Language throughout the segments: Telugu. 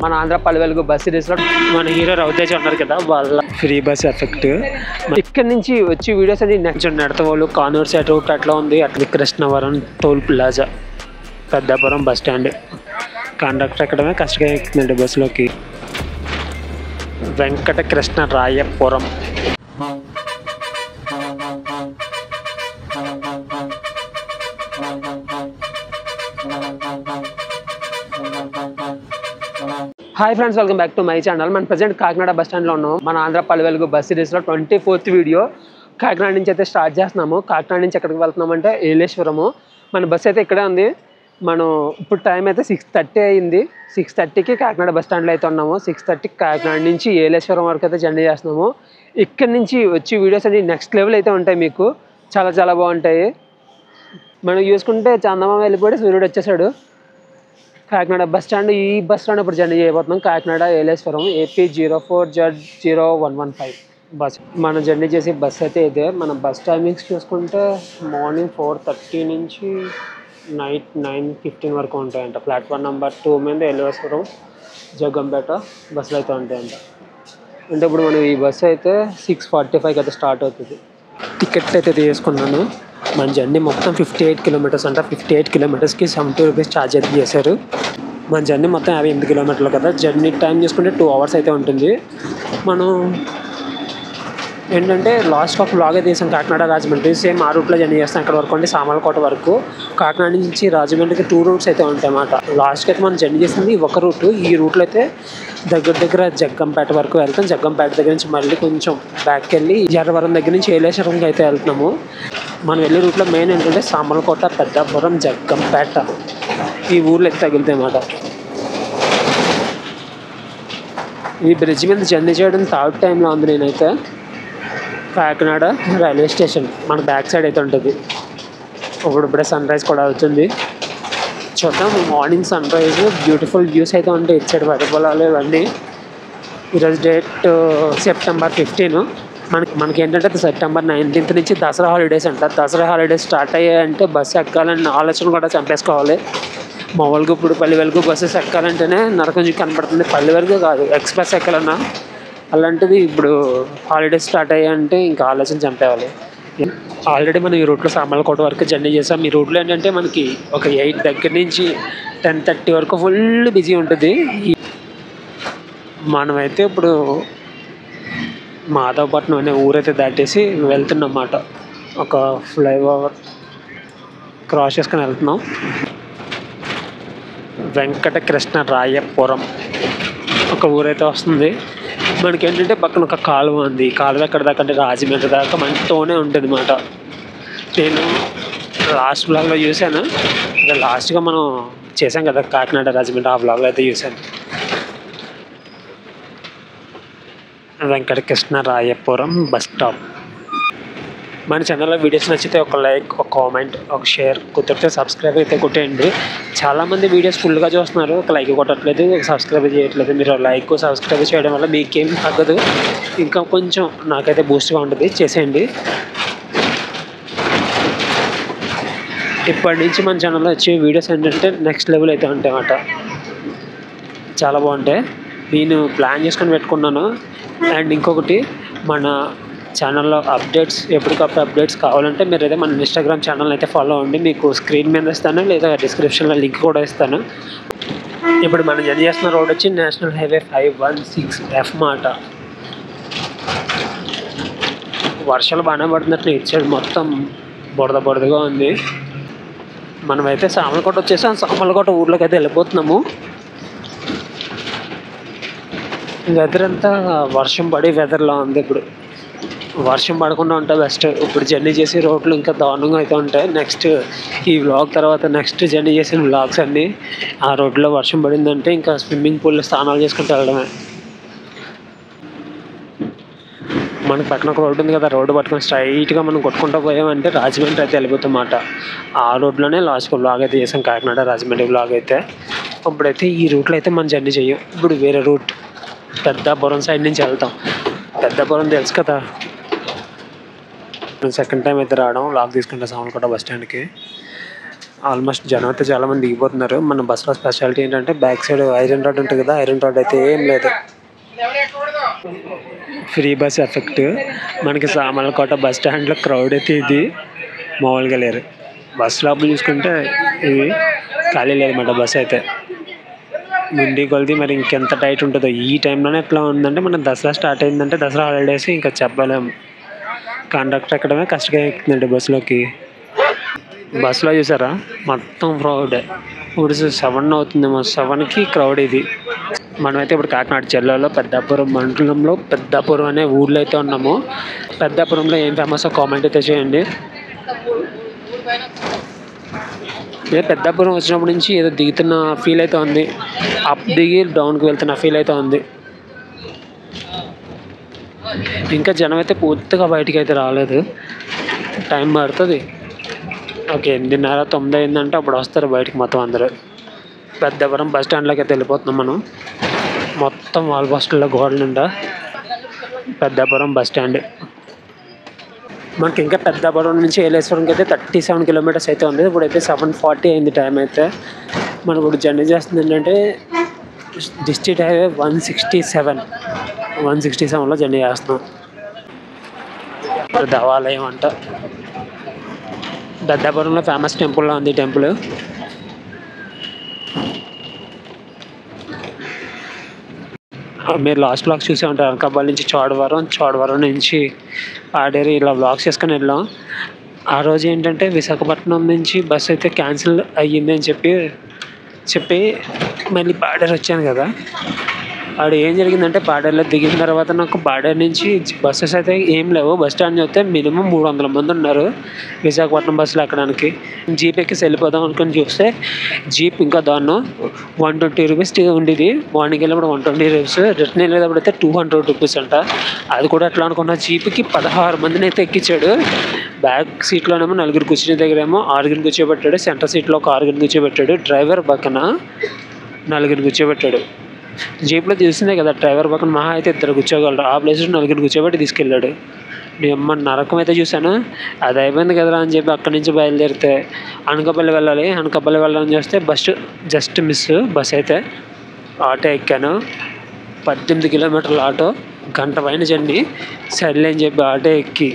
మన ఆంధ్ర పల్లెలకు బస్ సిరీస్లో మన హీరో రవితేజ ఉన్నారు కదా, వాళ్ళ ఫ్రీ బస్ ఎఫెక్ట్. ఇక్కడ నుంచి వచ్చి వీడియోస్ అది నడతవాళ్ళు కానూరు సైడ్ రూట్ అట్లా ఉంది. అట్లా Krishnavaram toll plaza Peddapuram bus stand. Conductor ఎక్కడమే కష్టంగా ఎక్కుతుందండి బస్సులోకి. Venkatakrishna Rayapuram. Hi friends, welcome back to my channel. మన ప్రజెంట్ కాకినాడ బస్ స్టాండ్లో ఉన్నాం. మన ఆంధ్ర పల్లెలకు బస్ సిరీస్లో 24th వీడియో. కాకినాడ నుంచి అయితే స్టార్ట్ చేస్తున్నాము. కాకినాడ నుంచి ఎక్కడికి వెళ్తున్నామంటే ఏలేశ్వరము. మన బస్ అయితే ఇక్కడే ఉంది. మనం ఇప్పుడు టైం అయితే 6:30 అయింది. 6:30కి కాకినాడ బస్ స్టాండ్లో అయితే ఉన్నాము. 6:30కి కాకినాడ నుంచి ఏలేశ్వరం వరకు అయితే జర్నీ చేస్తున్నాము. ఇక్కడ నుంచి వచ్చి వీడియోస్ అన్ని నెక్స్ట్ లెవెల్ అయితే ఉంటాయి. మీకు చాలా చాలా బాగుంటాయి. మనం చూసుకుంటే చందమామ వెళ్ళిపోయి సూర్యుడు వచ్చేసాడు. కాకినాడ బస్ స్టాండ్, ఈ బస్ స్టాండ్ ఇప్పుడు జర్నీ చేయబోతున్నాం. Kakinada Yeleswaram AP 04Z0115 bus. మనం జర్నీ చేసే బస్ అయితే ఇదే. మన బస్ టైమింగ్స్ చూసుకుంటే మార్నింగ్ 4:30 నుంచి నైట్ 9:15 వరకు ఉంటాయంట. ప్లాట్ఫామ్ నెంబర్ 2 మీద ఏలేశ్వరం జగ్గంపేట బస్సులు అయితే ఉంటాయంట. అంటే ఇప్పుడు మనం ఈ బస్సు అయితే 6:45 అయితే స్టార్ట్ అవుతుంది. టికెట్ అయితే తీసుకున్నాను. మన జర్నీ మొత్తం 58 కిలోమీటర్స్ అంట. 58 కిలోమీటర్స్కి 70 రూపీస్ ఛార్జ్ అయితే చేశారు. మన జర్నీ మొత్తం 58 కిలోమీటర్లు కదా. జర్నీ టైం చూసుకుంటే 2 అవర్స్ అయితే ఉంటుంది. మనం ఏంటంటే లాస్ట్ ఒక వ్లాగ్ అయితే తీసాం. కాకినాడ రాజమండ్రి సేమ్ ఆ రూట్లో జర్నీ చేస్తాం. ఇక్కడ వరకు అంటే సామర్లకోట వరకు. కాకినాడ నుంచి రాజమండ్రికి 2 రూట్స్ అయితే ఉంటాయి అన్నమాట. లాస్ట్కి అయితే మనం జర్నీ చేసింది ఒక రూటు. ఈ రూట్లో అయితే దగ్గర జగ్గంపేట వరకు వెళ్తాం. జగ్గంపేట దగ్గర నుంచి మళ్ళీ కొంచెం బ్యాక్కి వెళ్ళి ఎర్రవరం దగ్గర నుంచి ఏలేశ్వరంకి అయితే వెళ్తున్నాము. మనం వెళ్ళే రూట్లో మెయిన్ ఏంటంటే సామర్లకోట, పెద్దాపురం, జగ్గంపేట ఈ ఊర్లో అయితే తగులుతాయి అన్నమాట. ఈ బ్రిడ్జ్ మీద జర్నీ చేయడం థర్డ్ టైంలో ఉంది నేనైతే. కాకినాడ రైల్వే స్టేషన్ మన బ్యాక్ సైడ్ అయితే ఉంటుంది. ఇప్పుడే సన్ రైజ్ కూడా అవుతుంది. చూద్దాం. Morning sunrise beautiful views అయితే ఉంటాయి. ఇచ్చాడు వరి పొలాలు ఇవన్నీ. ఈరోజు డేట్ సెప్టెంబర్ 15. మనకి ఏంటంటే సెప్టెంబర్ 19th నుంచి దసరా హాలిడేస్ అంట. దసరా హాలిడేస్ స్టార్ట్ అయ్యాయంటే బస్సు ఎక్కాలన్న ఆలోచన కూడా చంపేసుకోవాలి. మామూలుగా ఇప్పుడు పల్లె వెలుగు బస్సెస్ ఎక్కాలంటేనే నరకం కనపడుతుంది. పల్లె వెలుగు కాదు, ఎక్స్ప్రెస్ ఎక్కాలన్నా. అలాంటిది ఇప్పుడు హాలిడేస్ స్టార్ట్ అయ్యాయంటే ఇంకా ఆలోచన చంపేవాలి. ఆల్రెడీ మనం ఈ రూట్లో సామర్లకోట వరకు జర్నీ చేసాం. ఈ రూట్లో ఏంటంటే మనకి ఒక 8 దగ్గర నుంచి 10:30 వరకు ఫుల్ బిజీ ఉంటుంది. మనమైతే ఇప్పుడు మాధవపట్నం అనే ఊరైతే దాటేసి వెళ్తున్నమాట. ఒక ఫ్లైఓవర్ క్రాస్ చేసుకొని వెళ్తున్నాం. వెంకటకృష్ణ రాయపురం ఒక ఊరైతే వస్తుంది. మనకి ఏంటంటే పక్కన ఒక కాలువ ఉంది. కాలువ ఎక్కడ దాకా అంటే రాజమండ్రి దాకా మనతోనే ఉంటుంది అన్నమాట. నేను లాస్ట్ బ్లాగ్లో చూశాను. అంటే లాస్ట్గా మనం చేసాం కదా కాకినాడ రాజమండ్రి, ఆ బ్లాగ్లో అయితే చూశాను. Venkatakrishna Rayapuram bus stop. మన ఛానల్లో వీడియోస్ నచ్చితే ఒక లైక్, ఒక కామెంట్, ఒక షేర్, కుదిరితే సబ్స్క్రైబ్ అయితే కొట్టేయండి. చాలామంది వీడియోస్ ఫుల్గా చూస్తున్నారు, ఒక లైక్ కొట్టట్లేదు, ఒక సబ్స్క్రైబ్ చేయట్లేదు. మీరు లైక్ సబ్స్క్రైబ్ చేయడం వల్ల మీకేం తగ్గదు, ఇంకా కొంచెం నాకైతే బూస్ట్గా ఉంటుంది. చేసేయండి. ఇప్పటి నుంచి మన ఛానల్లో వచ్చే వీడియోస్ ఏంటంటే నెక్స్ట్ లెవెల్ అయితే ఉంటాయి అన్నమాట. చాలా బాగుంటాయి. నేను ప్లాన్ చేసుకొని పెట్టుకున్నాను. అండ్ ఇంకొకటి, మన ఛానల్లో అప్డేట్స్ ఎప్పటికప్పుడు అప్డేట్స్ కావాలంటే మీరు అయితే మన ఇన్స్టాగ్రామ్ ఛానల్ అయితే ఫాలో అవ్వండి. మీకు స్క్రీన్ మీద ఇస్తాను, లేదా డిస్క్రిప్షన్లో లింక్ కూడా ఇస్తాను. ఇప్పుడు మనం జర్నీ చేస్తున్న రోడ్ వచ్చి నేషనల్ హైవే 516F మాట. వర్షాలు బాగానే పడుతున్నట్టు ఇచ్చాడు. మొత్తం బురదగా ఉంది. మనమైతే సామర్లకోట వచ్చేసాం. సామర్లకోట ఊర్లోకి అయితే వెళ్ళిపోతున్నాము. వెదర్ అంతా వర్షం పడి వెదర్లో ఉంది. ఇప్పుడు వర్షం పడకుండా ఉంటే బెస్ట్. ఇప్పుడు జర్నీ చేసే రోడ్లు ఇంకా దారుణంగా అయితే ఉంటాయి. నెక్స్ట్ ఈ వ్లాగ్ తర్వాత నెక్స్ట్ జర్నీ చేసిన వ్లాగ్స్ అన్నీ ఆ రోడ్లో వర్షం పడిందంటే ఇంకా స్విమ్మింగ్ పూల్లో స్నానాలు చేసుకుంటూ వెళ్ళడమే. మనకు పక్కన ఒక రోడ్డు ఉంది కదా, రోడ్డు పట్టుకొని స్ట్రైట్గా మనం కొట్టుకుంటూ పోయామంటే రాజమండ్రి అయితే వెళ్ళిపోతామన్నమాట. ఆ రోడ్లోనే లాస్ట్ వ్లాగ్ అయితే చేసాం, కాకినాడ రాజమండ్రి వ్లాగ్ అయితే. ఇప్పుడైతే ఈ రూట్లో అయితే మనం జర్నీ చేయం. ఇప్పుడు వేరే రూట్ పెద్దాపురం సైడ్ నుంచి వెళ్తాం. పెద్దాపురం తెలుసు కదా. సెకండ్ టైం అయితే రావడం, లాక్ తీసుకుంటా సామర్లకోట బస్ స్టాండ్కి. ఆల్మోస్ట్ జనం అయితే చాలామంది దిగిపోతున్నారు. మన బస్సులో స్పెషాలిటీ ఏంటంటే బ్యాక్ సైడ్ ఐరన్ రాడ్ ఉంటుంది కదా, ఐరన్ రాడ్ అయితే ఏం లేదు. Free bus effect. మనకి సామర్లకోట బస్ స్టాండ్లో క్రౌడ్ అయితే ఇది మామూలుగా లేరు. బస్ లోపల చూసుకుంటే ఇది ఖాళీ లేదన్నమాట. బస్ అయితే ముందు కొలిది మరి ఇంకెంత టైట్ ఉంటుందో. ఈ టైంలోనే ఎట్లా ఉందంటే మన దసరా స్టార్ట్ అయిందంటే దసరా హాలిడేస్ ఇంకా చెప్పలేము. కండక్టర్ ఎక్కడమే కష్టంగా ఎక్కుతుందండి బస్సులోకి. బస్సులో చూసారా మొత్తం క్రౌడ్. ఇప్పుడు 7 అవుతుందేమో, 7కి క్రౌడ్ ఇది. మనమైతే ఇప్పుడు కాకినాడ జిల్లాలో పెద్దాపురం మండలంలో పెద్దాపురం అనే ఊర్లో అయితే ఉన్నాము. పెద్దాపురంలో ఏం ఫేమస్ కామెంట్ అయితే చేయండి. పెద్దాపురం వచ్చినప్పటి నుంచి ఏదో దిగుతున్న ఫీల్ అయితే ఉంది. అప్ దిగి డౌన్కి వెళ్తున్న ఫీల్ అయితే ఉంది. ఇంకా జనం అయితే పూర్తిగా బయటికి అయితే రాలేదు, టైం పడుతుంది. ఓకే 8:30, 9 అయిందంటే అప్పుడు వస్తారు బయటికి మొత్తం అందరూ. పెద్దాపురం బస్ స్టాండ్లోకి అయితే వెళ్ళిపోతున్నాం మనం. మొత్తం వాల్ పోస్టుల్లో గోడల నిండా పెద్దాపురం బస్ స్టాండ్. మనకి ఇంకా పెద్దాపురం నుంచి ఏలేశ్వరంకి అయితే 37 కిలోమీటర్స్ అయితే ఉంది. ఇప్పుడైతే 7:40 అయింది టైం అయితే. మనం ఇప్పుడు జర్నీ చేస్తుంది ఏంటంటే డిస్ట్రిక్ట్ హైవే 167లో జర్నీ చేస్తున్నాం. ఇప్పుడు దేవాలయం అంట. పెద్దాపురంలో ఫేమస్ టెంపుల్లో ఉంది టెంపుల్. మీరు లాస్ట్ బ్లాగ్స్ చూసే ఉంటారు. అనకాపల్లి నుంచి చోడవరం నుంచి ఆడేరు ఇలా బ్లాగ్స్ చేసుకొని వెళ్ళాం. ఆ రోజు ఏంటంటే విశాఖపట్నం నుంచి బస్సు అయితే క్యాన్సిల్ అయ్యింది అని చెప్పి మళ్ళీ పాడేరు వచ్చాను కదా. ఆడ ఏం జరిగిందంటే పాడేరులో దిగిన తర్వాత నాకు పాడేరు నుంచి బస్సెస్ అయితే ఏం లేవు. బస్ స్టాండ్ చూస్తే మినిమం 300 మంది ఉన్నారు విశాఖపట్నం బస్సులు ఎక్కడానికి. జీప్ ఎక్కి వెళ్ళిపోదాం అనుకుని చూస్తే జీప్ ఇంకా దాన్ని 120 రూపీస్ ఉండేది. మార్నింగ్ వెళ్ళినప్పుడు 120 రూపీస్, రిటర్న్ వెళ్ళేటప్పుడు అయితే 200 రూపీస్ అంట. అది కూడా ఎట్లా అనుకున్న జీప్కి 16 మందిని అయితే ఎక్కించాడు. బ్యాక్ సీట్లోనేమో 4 కూర్చునే దగ్గరేమో 6 కూర్చోబెట్టాడు. సెంటర్ సీట్లో ఒక 6 కూర్చోబెట్టాడు. డ్రైవర్ పక్కన 4 కూర్చోబెట్టాడు. జీప్లో తెలిసిందే కదా, డ్రైవర్ పక్కన మహా అయితే 2 కూర్చోగలరు. ఆ ప్లేస్లో 4 కూర్చోబెట్టి తీసుకెళ్ళాడు. నేను నరకం అయితే చూశాను. అది అయిపోయింది కదరా అని చెప్పి అక్కడి నుంచి బయలుదేరితే అనకాపల్లి వెళ్ళాలి. అనకాపల్లి వెళ్ళాలని చూస్తే జస్ట్ మిస్ బస్ అయితే. ఆటో ఎక్కాను, 18 కిలోమీటర్ల ఆటో, గంట పైన జర్నీ. సర్లే అని చెప్పి ఆటో ఎక్కి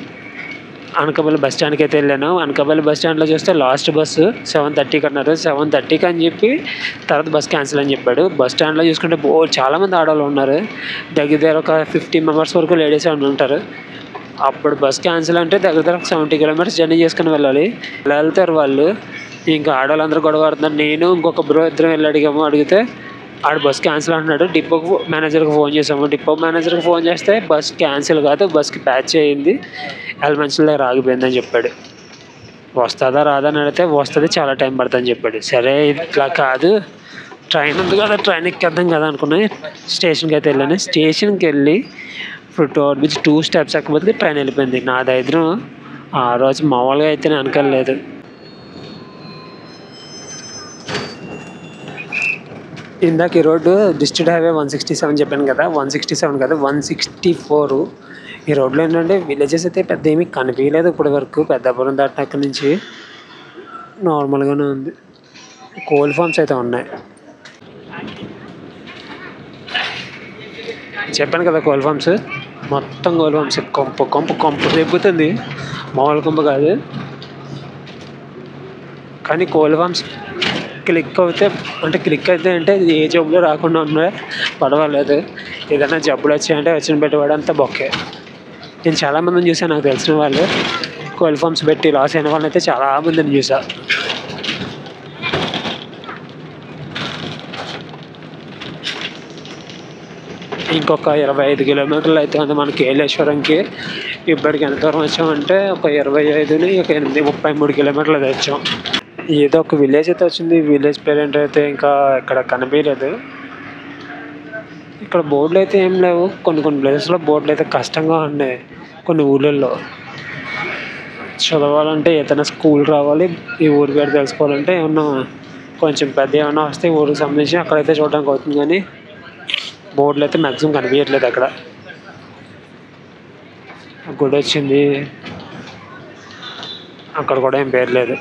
అనకాపల్లి బస్ స్టాండ్కి అయితే వెళ్ళాను. అనకాపల్లి బస్ స్టాండ్లో చూస్తే లాస్ట్ బస్సు 7:30కి అన్నారు. 7:30కి అని చెప్పి తర్వాత బస్ క్యాన్సిల్ అని చెప్పాడు. బస్ స్టాండ్లో చూసుకుంటే చాలామంది ఆడవాళ్ళు ఉన్నారు. దగ్గర ఒక 50 మెంబర్స్ వరకు లేడీస్ ఉంటారు. అప్పుడు బస్ క్యాన్సిల్ అంటే దగ్గర 70 కిలోమీటర్స్ జర్నీ చేసుకుని వెళ్ళాలి. వెళ్తారు వాళ్ళు. ఇంకా ఆడవాళ్ళందరూ గొడవ పడుతున్నారు. నేను ఇంకొక బ్రో ఇద్దరం వెళ్ళి అడిగితే ఆడు బస్ క్యాన్సిల్ అంటున్నాడు. డిపో మేనేజర్కి ఫోన్ చేసాము. డిపో మేనేజర్కి ఫోన్ చేస్తే బస్ క్యాన్సిల్ కాదు, బస్కి ప్యాచ్ అయ్యింది, ఎలిమెంట్స్ల దగ్గర ఆగిపోయిందని చెప్పాడు. వస్తుందా రాదా అని అడిగితే వస్తుంది, చాలా టైం పడుతుందని చెప్పాడు. సరే ఇట్లా కాదు, ట్రైన్ ఉంది కదా, ట్రైన్ ఎక్కేద్దాం కదా అనుకున్నాను. స్టేషన్కి అయితే వెళ్ళాను. స్టేషన్కి వెళ్ళి ఇప్పుడు ఓవర్ బ్రిడ్జ్ 2 స్టెప్స్ ఎక్కకపోతే ట్రైన్ వెళ్ళిపోయింది. నా దగ్గర ఆ రోజు మామూలుగా అయితే నేను అనుకోలేదు. ఇందాక ఈ రోడ్డు డిస్ట్రిక్ట్ హైవే 167 చెప్పాను కదా, 167 కదా 164. ఈ రోడ్లో ఏంటంటే విలేజెస్ అయితే పెద్ద ఏమీ కనిపించలేదు ఇప్పటి వరకు. పెద్దాపురం దాటిన అక్కడి నుంచి నార్మల్గానే ఉంది. కోల్ ఫార్మ్స్ అయితే ఉన్నాయి. చెప్పాను కదా కోల్ ఫార్మ్స్, మొత్తం కోల్ ఫార్మ్స్. కొంపు రేపుతుంది, మామూలు కొంప కాదు. కానీ కోల్ ఫార్మ్స్ క్లిక్ అయితే అంటే ఏ జబ్బులు రాకుండా ఉన్నాయి, పర్వాలేదు. ఏదైనా జబ్బులు వచ్చాయంటే వచ్చిన పెట్టుబడి అంతా బొక్కే. నేను చాలామందిని చూసాను, నాకు తెలిసిన వాళ్ళు కోల్ ఫార్మ్స్ పెట్టి లాస్ అయిన వాళ్ళని అయితే చాలామందిని చూసా. ఇంకొక 25 కిలోమీటర్లు అయితే ఉంది మనకి ఏలేశ్వరంకి. ఇప్పటికి ఎంత దూరం వచ్చామంటే ఒక 25ని ఒక 33 కిలోమీటర్లు అయితే వచ్చాం. ఏదో ఒక విలేజ్ అయితే వచ్చింది. విలేజ్ పేరెంట్ అయితే ఇంకా ఇక్కడ కనిపించలేదు. ఇక్కడ బోర్డులు అయితే ఏం లేవు. కొన్ని ప్లేసెస్లో బోర్డులు అయితే కష్టంగా ఉన్నాయి. కొన్ని ఊళ్ళల్లో చదవాలంటే ఏదైనా స్కూల్ రావాలి, ఈ ఊరి పేరు తెలుసుకోవాలంటే ఏమన్నా కొంచెం పెద్ద ఏమన్నా వస్తే ఊరికి సంబంధించి అక్కడైతే చూడడానికి అవుతుంది. కానీ బోర్డులు అయితే మ్యాక్సిమం కనిపించట్లేదు. అక్కడ గుడి వచ్చింది, అక్కడ కూడా ఏం పేరు లేదు.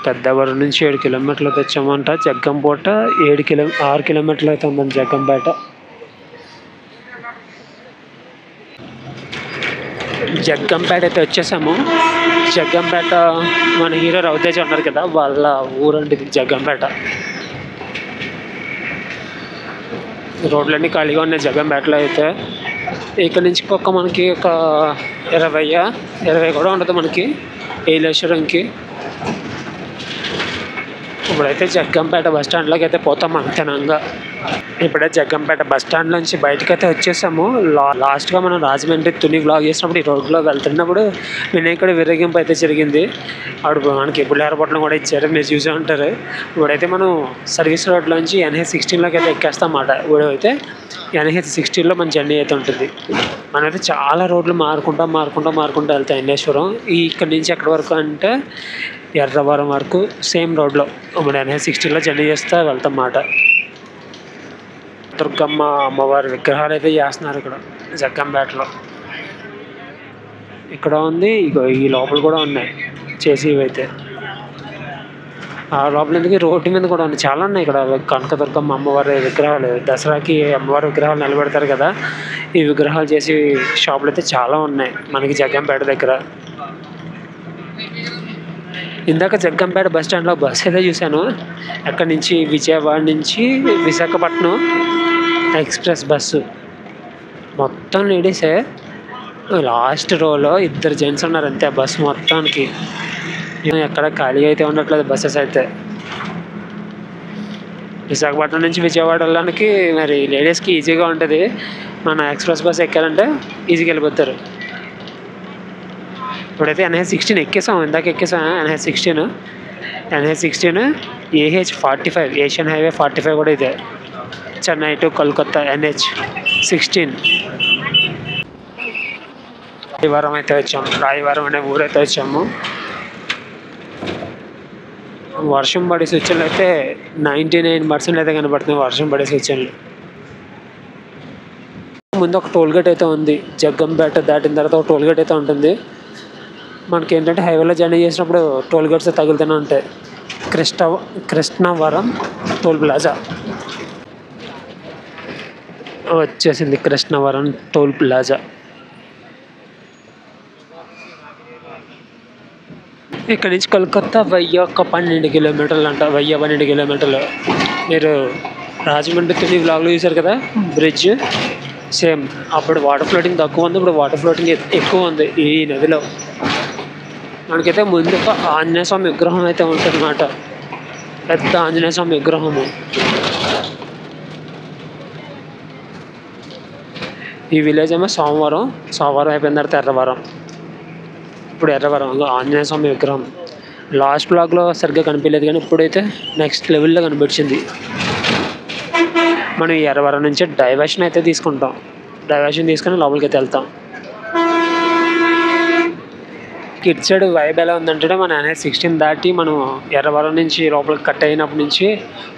పెద్దవరం నుంచి 7 కిలోమీటర్లు తెచ్చామంట. జగ్గంపేట 6 కిలోమీటర్లు అయితే ఉందండి జగ్గంపేట. జగ్గంపేట అయితే వచ్చేసాము. జగ్గంపేట మన హీరో రవితేజ ఉన్నారు కదా, వాళ్ళ ఊరండి జగ్గంపేట. రోడ్లన్నీ ఖాళీగా ఉన్నాయి జగ్గంపేటలో అయితే. ఇక్కడ నుంచి మనకి ఒక 20 కూడా ఉంటుంది మనకి ఏలేశ్వరంకి. ఇప్పుడైతే జగ్గంపేట బస్ స్టాండ్లోకి అయితే పోతాం అంతేనంగా. ఇప్పుడే జగ్గంపేట బస్ స్టాండ్ నుంచి బయటకు అయితే వచ్చేసాము. లాస్ట్గా మనం రాజమండ్రి తుని వ్లాగ్ చేసినప్పుడు ఈ రోడ్లో వెళ్తున్నప్పుడు వినాయకుడి విరగింపు అయితే జరిగింది. అప్పుడు మనకి పులిహారపట్నం కూడా ఇచ్చారు, మీరు చూసే ఉంటారు. ఇప్పుడైతే మనం సర్వీస్ రోడ్లోంచి NH16లోకి అయితే ఎక్కేస్తాం అన్నమాట. ఇప్పుడు అయితే NH16లో మన జర్నీ అయితే ఉంటుంది. మనమైతే చాలా రోడ్లు మారుకుంటూ వెళ్తాం ఎన్నేశ్వరం. ఇక్కడ నుంచి ఎక్కడి వరకు అంటే ఎర్రవరం వరకు సేమ్ రోడ్లో ఇప్పుడు NH16లో జర్నీ చేస్తూ వెళ్తాం అన్నమాట. దుర్గమ్మ అమ్మవారి విగ్రహాలు అయితే చేస్తున్నారు ఇక్కడ జగ్గంపేటలో. ఇక్కడ ఉంది, ఇగో ఈ లోపల కూడా ఉన్నాయి చేసేవి అయితే. ఆ లోపల ఎందుకు రోడ్డు మీద కూడా ఉన్నాయి, చాలా ఉన్నాయి ఇక్కడ. కనకదుర్గమ్మ అమ్మవారి విగ్రహాలు, దసరాకి అమ్మవారి విగ్రహాలు నిలబెడతారు కదా, ఈ విగ్రహాలు చేసి షాపులు అయితే చాలా ఉన్నాయి మనకి జగ్గంపేట దగ్గర. ఇందాక జగ్గంపేట బస్ స్టాండ్లో బస్సు అయితే చూశాను. అక్కడి నుంచి విజయవాడ నుంచి విశాఖపట్నం ఎక్స్ప్రెస్ బస్సు, మొత్తం లేడీసే. లాస్ట్ రోలో 2 జెంట్స్ ఉన్నారు అంతే బస్సు మొత్తానికి. ఎక్కడ ఖాళీ అయితే ఉండట్లేదు బస్సెస్ అయితే. విశాఖపట్నం నుంచి విజయవాడ వెళ్ళడానికి మరి లేడీస్కి ఈజీగా ఉంటుంది. మన ఎక్స్ప్రెస్ బస్ ఎక్కారంటే ఈజీగా వెళ్ళిపోతారు. ఇప్పుడైతే NH16 ఎక్కేసాం, ఇందాక ఎక్కేసాం NH16. NH16 AH45 Asian highway 45 కూడా ఇదే, చెన్నై టు కోల్కతా NH16. రాయవరం అయితే వచ్చాము. రాయవరం అనే ఊరైతే వచ్చాము. వర్షం పడే సూచనలు అయితే 99% అయితే కనబడుతుంది. వర్షం పడే సూచనలు. ముందు ఒక టోల్ గేట్ అయితే ఉంది, జగ్గంపేట దాటిన తర్వాత ఒక టోల్ గేట్ అయితే ఉంటుంది. మనకి ఏంటంటే హైవేలో జర్నీ చేసినప్పుడు టోల్ గేట్స్ తగులుతూనే ఉంటాయి. కృష్ణవరం టోల్ ప్లాజా వచ్చేసింది. Krishnavaram toll plaza. ఇక్కడ నుంచి కోల్కతా 1012 కిలోమీటర్లు అంట. 1012 కిలోమీటర్లు. మీరు రాజమండ్రి తుని వ్లాగ్లో చూసారు కదా బ్రిడ్జ్, సేమ్. అప్పుడు వాటర్ ఫ్లోటింగ్ తక్కువ ఉంది, ఇప్పుడు వాటర్ ఫ్లోటింగ్ ఎక్కువ ఉంది ఈ నదిలో. మనకైతే ముందు ఆంజనేయ స్వామి విగ్రహం అయితే ఉంటుంది అన్నమాట, పెద్ద ఆంజనేయ స్వామి విగ్రహము. ఈ విలేజ్ ఏమో సోమవారం అయిపోయిన తర్వాత ఎర్రవరం. ఇప్పుడు ఎర్రవరం ఆంజనేయ స్వామి విగ్రహం. లాస్ట్ బ్లాగ్లో సరిగ్గా కనిపించలేదు కానీ ఇప్పుడైతే నెక్స్ట్ లెవెల్లో కనిపించింది. మనం ఈ ఎర్రవరం నుంచి డైవర్షన్ అయితే తీసుకుంటాం. డైవర్షన్ తీసుకొని లోపలికి అయితే వెళ్తాం. కిడ్ సైడ్ వైబ్ ఎలా ఉందంటే మన NH16 దాటి మనం ఎర్రవరం నుంచి లోపలికి కట్ అయినప్పటి నుంచి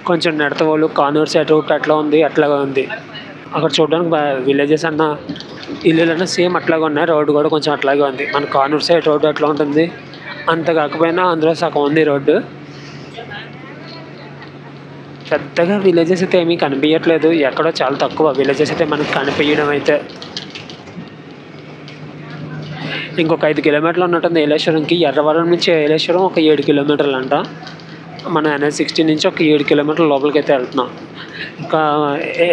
కొంచెం నెడతవోలు కానూరు సైడ్ రూట్ అట్లా ఉంది, అట్లాగా ఉంది. అక్కడ చూడడానికి విలేజెస్ అన్న ఇల్లులన్నా సేమ్ అట్లాగే ఉన్నాయి, రోడ్డు కూడా కొంచెం అట్లాగే ఉంది. మన కానూరు సైడ్ రోడ్డు అట్లా ఉంటుంది, అంత కాకపోయినా అందులో సగం ఉంది రోడ్డు. పెద్దగా విలేజెస్ అయితే ఏమీ కనిపించట్లేదు, ఎక్కడో చాలా తక్కువ విలేజెస్ అయితే మనకు కనిపించడం అయితే. ఇంకొక 5 కిలోమీటర్లు ఉన్నట్టుంది ఏలేశ్వరంకి. ఎర్రవరం నుంచి ఏలేశ్వరం ఒక 7 కిలోమీటర్లు అంట. మన NH16 నుంచి ఒక 7 కిలోమీటర్ల లోపలికి అయితే వెళ్తున్నాం. ఇంకా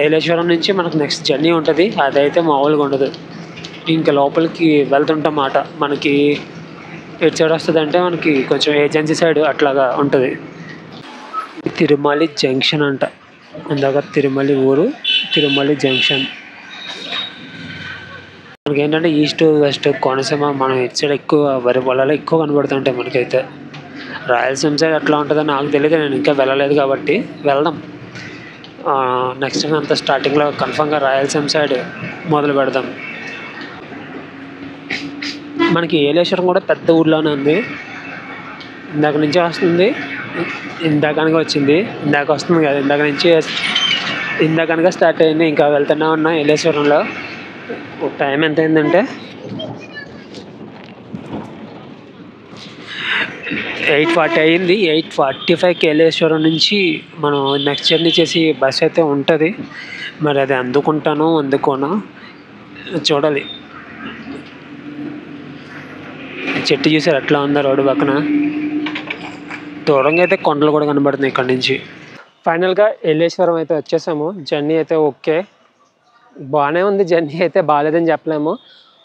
ఏలేశ్వరం నుంచి మనకు నెక్స్ట్ జర్నీ ఉంటుంది, అదైతే మామూలుగా ఉండదు. ఇంకా లోపలికి వెళ్తుంటాం మాట. మనకి ఎటు సైడ్ వస్తుంది అంటే మనకి కొంచెం ఏజెన్సీ సైడ్ అట్లాగా ఉంటుంది. తిరుమల జంక్షన్ అంట. ఇందాక తిరుమల ఊరు, తిరుమల జంక్షన్. మనకి ఏంటంటే ఈస్ట్ వెస్ట్ కోనసీమ, మనం ఇటు సైడ్ ఎక్కువ వరి పొలాలు ఎక్కువ కనబడుతుంటాయి మనకైతే. రాయలసీమ సైడ్ అట్లా ఉంటుందని నాకు తెలియదు, నేను ఇంకా వెళ్ళలేదు కాబట్టి. వెళ్దాం నెక్స్ట్ అంతా స్టార్టింగ్లో కన్ఫామ్గా రాయలసీమ సైడ్ మొదలు పెడదాం. మనకి ఏలేశ్వరం కూడా పెద్ద ఊర్లోనే ఉంది. ఇందాక నుంచి వస్తుంది, ఇందాకనగా వచ్చింది, ఇందాక వస్తుంది కదా, ఇందాకనగా స్టార్ట్ అయింది. ఇంకా వెళ్తూనే ఉన్నా ఏలేశ్వరంలో. టైం ఎంత అయిందంటే 8:40 అయింది. 8:45కి ఏలేశ్వరం నుంచి మనం నెక్స్ట్ జర్నీ చేసి బస్ అయితే ఉంటుంది. మరి అది అందుకుంటానో అందుకోనో చూడాలి. చెట్టు చూసారు ఎట్లా ఉందో రోడ్డు పక్కన. దూరంగా అయితే కొండలు కూడా కనబడుతున్నాయి ఇక్కడ నుంచి. ఫైనల్గా ఏలేశ్వరం అయితే వచ్చేసాము. జర్నీ అయితే ఓకే, బాగానే ఉంది. జర్నీ అయితే బాగాలేదని చెప్పలేము.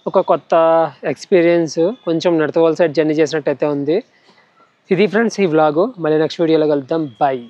ఒక కొత్త ఎక్స్పీరియన్స్, కొంచెం నడతవల్ సైడ్ జర్నీ చేసినట్టు అయితే ఉంది. ఇది ఫ్రెండ్స్ ఈ వ్లాగు. మళ్ళీ నెక్స్ట్ వీడియోలో కలుద్దాం. బాయ్.